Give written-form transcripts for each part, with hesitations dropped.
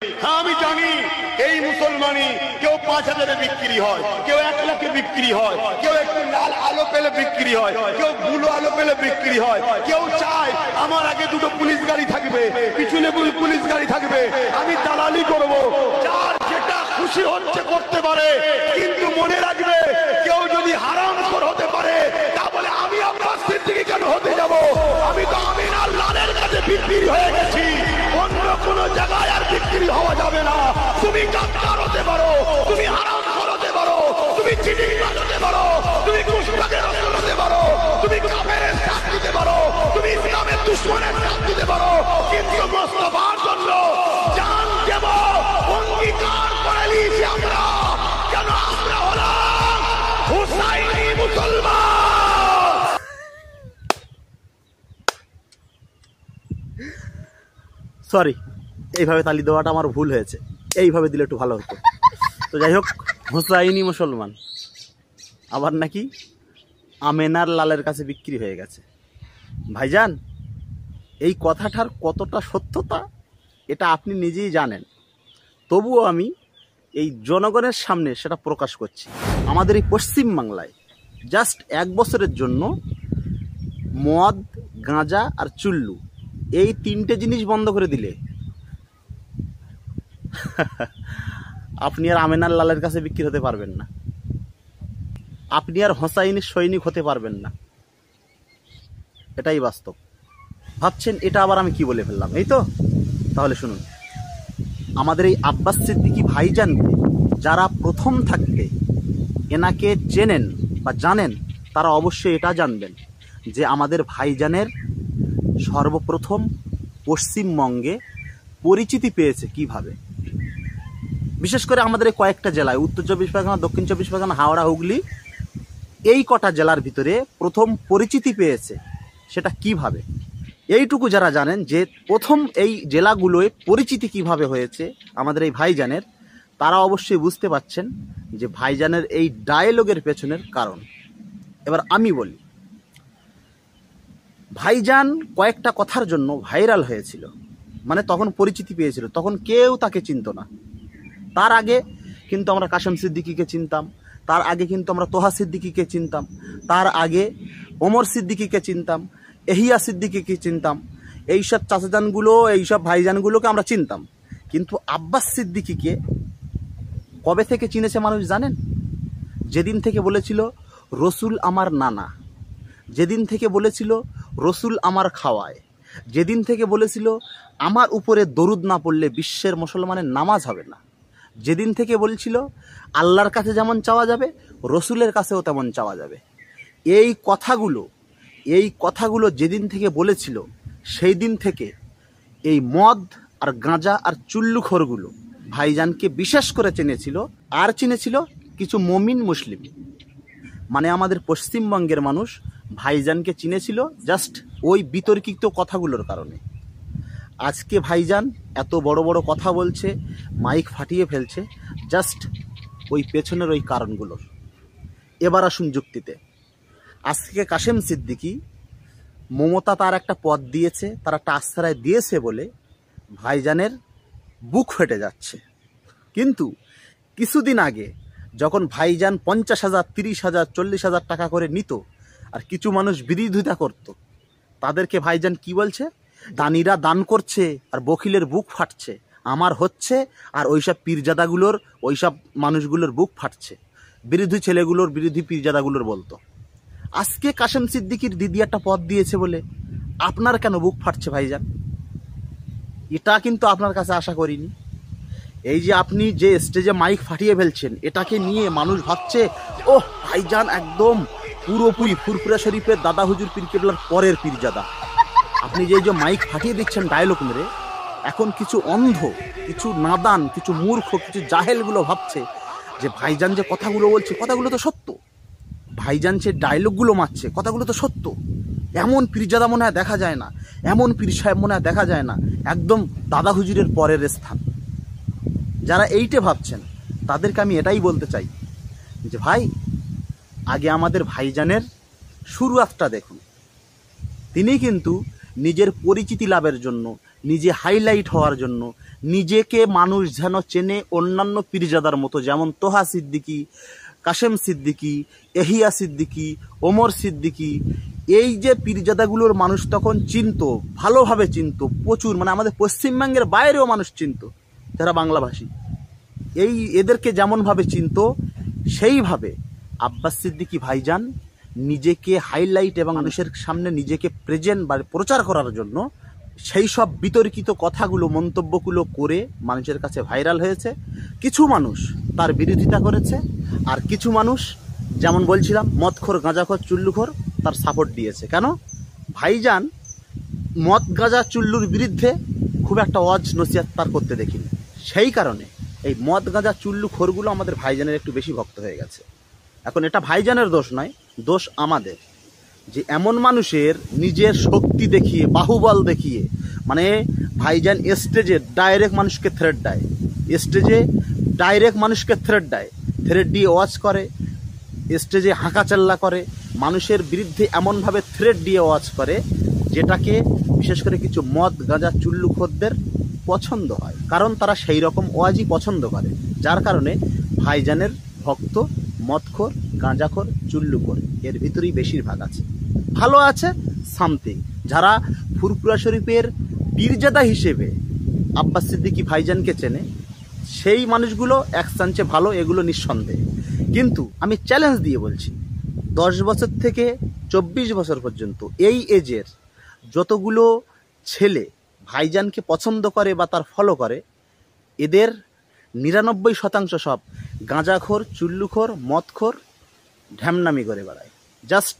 হ্যাঁ আমি জানি এই মুসলমানি কেউ 5,000-এ বিক্রি হয়, কেউ 1 লাখে বিক্রি হয়, কেউ একটু লাল আলো পেলে বিক্রি হয়, কেউ বুলো আলো পেলে বিক্রি হয়, কেউ চায় আমার আগে দুটো পুলিশ গাড়ি থাকবে, পিছনে পুলিশ গাড়ি থাকবে, আমি দালালি করব। যার যেটা খুশি হচ্ছে করতে পারে, কিন্তু মনে রাখবে কেউ যদি হারামখোর হতে পারে তা বলে আমি আব্বাস সিদ্দিকী কেন হতে যাব? আমি তো আমিনার লালের কাছে বিক্রি হয়ে গেছি, অন্য কোন জায়গায় আর বিক্রি হওয়া যাবে না। তুমি গাদ্দার হতে পারো, তুমি হারামখোর হতে পারো, তুমি চিটিংবাজ হতে পারো, তুমি গুস্তাখের রাসূল হতে পারো, তুমি কাফেরের সাথ দিতে পারো, তুমি ইসলামের দুশমনের সাথ দিতে পারো, কিন্তু মুস্তাফার জন্য জান দেব অঙ্গীকার করে নিয়েছি আমরা। কেন? আমরা হলাম হুসাইনি মুসলমান। সরি, এইভাবে তালি দেওয়াটা আমার ভুল হয়েছে, এইভাবে দিলে একটু ভালো হতো। তো যাই হোক, হুসাইনি মুসলমান আবার নাকি আমেনার লালের কাছে বিক্রি হয়ে গেছে। ভাইজান, এই কথাটার কতটা সত্যতা এটা আপনি নিজেই জানেন, তবুও আমি এই জনগণের সামনে সেটা প্রকাশ করছি। আমাদের এই পশ্চিম বাংলায় জাস্ট 1 বছরের জন্য মদ, গাঁজা আর চুল্লু এই 3টে জিনিস বন্ধ করে দিলে আপনি আর আমেনার লালের কাছে বিক্রি হতে পারবেন না, আপনি আর হোসাইনের সৈনিক হতে পারবেন না। এটাই বাস্তব। ভাবছেন এটা আবার আমি কি বলে ফেললাম, এই তো? তাহলে শুনুন, আমাদের এই আব্বাস সিদ্দিকী ভাইজানকে যারা প্রথম থাকতে এনাকে চেনেন বা জানেন, তারা অবশ্যই এটা জানবেন যে আমাদের ভাইজানের সর্বপ্রথম পশ্চিমবঙ্গে পরিচিতি পেয়েছে কিভাবে। বিশেষ করে আমাদের কয়েকটা জেলায়, উত্তর 24 পরগনা, দক্ষিণ 24 পরগনা, হাওড়া, হুগলি, এই কটা জেলার ভিতরে প্রথম পরিচিতি পেয়েছে সেটা কিভাবে, এইটুকু যারা জানেন যে প্রথম এই জেলাগুলোয় পরিচিতি কিভাবে হয়েছে আমাদের এই ভাইজানের, তারা অবশ্যই বুঝতে পারছেন যে ভাইজানের এই ডায়লগের পেছনের কারণ। এবার আমি বলি, ভাইজান কয়েকটা কথার জন্য ভাইরাল হয়েছিল, মানে তখন পরিচিতি পেয়েছিল, তখন কেউ তাকে চিনত না। তার আগে কিন্তু আমরা কাশেম সিদ্দিকীকে চিনতাম, তার আগে কিন্তু আমরা তোহা সিদ্দিকীকে চিনতাম, তার আগে ওমর সিদ্দিকীকে চিনতাম, এহিয়া সিদ্দিকীকে চিনতাম, এইসব চাচাজানগুলো, এইসব ভাইজানগুলোকে আমরা চিনতাম। কিন্তু আব্বাস সিদ্দিকীকে কবে থেকে চিনেছে মানুষ জানেন? যেদিন থেকে বলেছিল রসুল আমার নানা, যেদিন থেকে বলেছিল রসুল আমার খাওয়ায়, যেদিন থেকে বলেছিল আমার উপরে দরুদ না পড়লে বিশ্বের মুসলমানের নামাজ হবে না, যেদিন থেকে বলছিল আল্লাহর কাছে যেমন চাওয়া যাবে রসুলের কাছেও তেমন চাওয়া যাবে, এই কথাগুলো যেদিন থেকে বলেছিল, সেই দিন থেকে এই মদ আর গাঁজা আর চুল্লুখোরগুলো ভাইজানকে বিশেষ করে চিনেছিল। আর চিনেছিল কিছু মমিন মুসলিম, মানে আমাদের পশ্চিমবঙ্গের মানুষ ভাইজানকে চিনেছিল জাস্ট ওই বিতর্কিত কথাগুলোর কারণে। আজকে ভাইজান এত বড় বড় কথা বলছে, মাইক ফাটিয়ে ফেলছে জাস্ট ওই পেছনের ওই কারণগুলোর। এবার আসুন যুক্তিতে। আজকে কাশেম সিদ্দিকী, মমতা তার একটা পদ দিয়েছে, তার একটা আশ্রয় দিয়েছে বলে ভাইজানের বুক ফেটে যাচ্ছে। কিন্তু কিছুদিন আগে যখন ভাইজান 50,000, 30,000, 40,000 টাকা করে নিত আর কিছু মানুষ বিরোধিতা করত, তাদেরকে ভাইজান কি বলছে? দানিরা দান করছে আর বখিলের বুক ফাটছে, আমার হচ্ছে আর ওইসব পীরজাদাগুলোর, ওইসব মানুষগুলোর বুক ফাটছে, বিরোধী ছেলেগুলোর, বিরোধী পীরজাদাগুলোর বলতো। আজকে কাশেম সিদ্দিকীর দিদি একটা পদ দিয়েছে বলে আপনার কেন বুক ফাটছে ভাইজান? এটা কিন্তু আপনার কাছে আশা করিনি। এই যে আপনি যে স্টেজে মাইক ফাটিয়ে ফেলছেন, এটাকে নিয়ে মানুষ ভাবছে ও ভাইজান একদম পুরোপুরি ফুরফুরা শরীফের দাদা হুজুর পীর কেবলার পরের পীরজাদা। আপনি যে মাইক ফাটিয়ে দিচ্ছেন ডায়লগ মেরে, এখন কিছু অন্ধ, কিছু নাদান, কিছু মূর্খ, কিছু জাহেলগুলো ভাবছে যে ভাইজান যে কথাগুলো বলছে কথাগুলো তো সত্য, ভাইজান যে ডায়লগগুলো মারছে কথাগুলো তো সত্য। এমন পীরজাদা মনে হয় দেখা যায় না, এমন পীর সাহেব মনে হয় দেখা যায় না, একদম দাদা হুজুরের পরের স্থান। যারা এইটা ভাবছেন তাদেরকে আমি এটাই বলতে চাই যে ভাই, আগে আমাদের ভাইজানের শুরুয়াতটা দেখুন। তিনি কিন্তু নিজের পরিচিতি লাভের জন্য, নিজে হাইলাইট হওয়ার জন্য, নিজেকে মানুষ যেন চেনে অন্যান্য পীরজাদার মতো, যেমন তোহা সিদ্দিকী, কাশেম সিদ্দিকী, এহিয়া সিদ্দিকী, ওমর সিদ্দিকী, এই যে পীরজাদাগুলোর মানুষ তখন চিনত, ভালোভাবে চিনত, প্রচুর, মানে আমাদের পশ্চিমবঙ্গের বাইরেও মানুষ চিনত যারা বাংলাভাষী। এদেরকে যেমনভাবে চিনত, সেইভাবে আব্বাস সিদ্দিকী ভাইজান নিজেকে হাইলাইট এবং মানুষের সামনে নিজেকে প্রেজেন্ট বা প্রচার করার জন্য সেই সব বিতর্কিত কথাগুলো, মন্তব্যগুলো করে মানুষের কাছে ভাইরাল হয়েছে। কিছু মানুষ তার বিরোধিতা করেছে, আর কিছু মানুষ, যেমন বলছিলাম, মদখোর, গাঁজাখোর, চুল্লুখোর, তার সাপোর্ট দিয়েছে। কেন? ভাইজান মদ, গাঁজা, চুল্লুর বিরুদ্ধে খুব একটা ওয়াজ নসিহত তার করতে দেখিনি। সেই কারণে এই মদ, গাঁজা, চুল্লু খোরগুলো আমাদের ভাইজানের একটু বেশি ভক্ত হয়ে গেছে। এখন এটা ভাইজানের দোষ নয়, দোষ আমাদের, যে এমন মানুষের নিজের শক্তি দেখিয়ে, বাহুবল দেখিয়ে, মানে ভাইজান স্টেজে ডাইরেক্ট মানুষকে থ্রেট দেয়, স্টেজে ডাইরেক্ট মানুষকে থ্রেট দেয়, থ্রেট দিয়ে ওয়াজ করে, স্টেজে হাঁকাচাল্লা করে, মানুষের বিরুদ্ধে এমনভাবে থ্রেট দিয়ে ওয়াজ করে, যেটাকে বিশেষ করে কিছু মদ, গাঁজা, চুল্লুখোরদের পছন্দ হয়, কারণ তারা সেই রকম ওয়াজই পছন্দ করে। যার কারণে ভাইজানের ভক্ত মদখোর, গাঁজাখোর, চুল্লুখোর এর ভিতরেই বেশিরভাগ আছে। ভালো আছে সামথিং, যারা ফুরফুরা শরীফের পীরজাদা হিসেবে আব্বাস সিদ্দিকী ভাইজানকে চেনে, সেই মানুষগুলো এক চান্সে ভালো, এগুলো নিঃসন্দেহে। কিন্তু আমি চ্যালেঞ্জ দিয়ে বলছি, 10 বছর থেকে 24 বছর পর্যন্ত এই এজের যতগুলো ছেলে ভাইজানকে পছন্দ করে বা তার ফলো করে, এদের 99% সব গাঁজাখোর, চুল্লুখোর, মদখোর, ঢ্যামনামি করে বেড়ায়। জাস্ট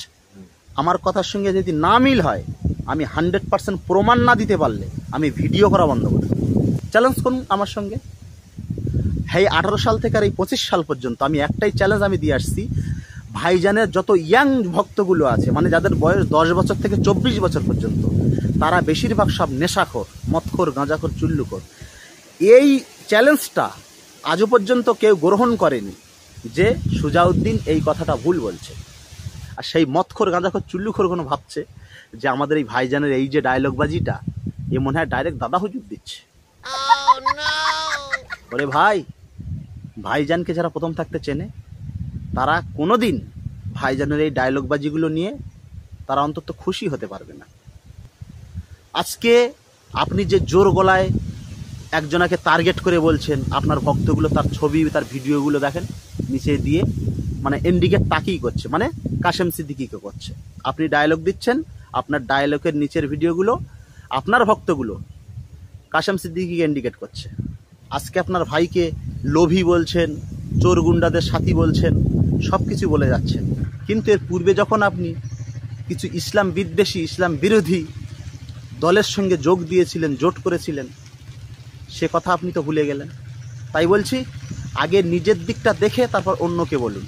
আমার কথার সঙ্গে যদি না মিল হয়, আমি 100% প্রমাণ না দিতে পারলে আমি ভিডিও করা বন্ধ করে দেব। চ্যালেঞ্জ করুন আমার সঙ্গে। এই 18 সাল থেকে আর এই 25 সাল পর্যন্ত আমি একটাই চ্যালেঞ্জ আমি দিয়ে আসছি, ভাইজানের যত ইয়াং ভক্তগুলো আছে, মানে যাদের বয়স 10 বছর থেকে 24 বছর পর্যন্ত, তারা বেশিরভাগ সব নেশাখোর, মদখোর, গাঁজাখোর, চুল্লুখোর। এই চ্যালেঞ্জটা আজও পর্যন্ত কেউ গ্রহণ করেনি যে সুজাউদ্দিন এই কথাটা ভুল বলছে। আর সেই মদখোর, গাঁজাখোর, চুল্লুখোর কোনো ভাবছে যে আমাদের এই ভাইজানের এই যে ডায়লগবাজিটা, এ মনে হয় ডাইরেক্ট দাদা হুজুর দিচ্ছে। ওরে ভাই, ভাইজানকে যারা প্রথম থাকতে চেনে, তারা কোনোদিন ভাইজানের এই ডায়লগবাজিগুলো নিয়ে তারা অন্তত খুশি হতে পারবে না। আজকে আপনি যে জোর গলায় একজনাকে টার্গেট করে বলছেন, আপনার ভক্তগুলো তার ছবি, তার ভিডিওগুলো দেখেন নিচে দিয়ে, মানে ইন্ডিকেট তাকেই করছে, মানে কাশেম সিদ্দিকীকে করছে। আপনি ডায়লগ দিচ্ছেন, আপনার ডায়লগের নিচের ভিডিওগুলো আপনার ভক্তগুলো কাশেম সিদ্দিকীকে ইন্ডিকেট করছে। আজকে আপনার ভাইকে লোভী বলছেন, চোর গুন্ডাদের সাথী বলছেন, সব কিছু বলে যাচ্ছেন। কিন্তু এর পূর্বে যখন আপনি কিছু ইসলাম বিদ্বেষী, ইসলাম বিরোধী দলের সঙ্গে যোগ দিয়েছিলেন, জোট করেছিলেন, সে কথা আপনি তো ভুলে গেলেন। তাই বলছি, আগে নিজের দিকটা দেখে তারপর অন্যকে বলুন।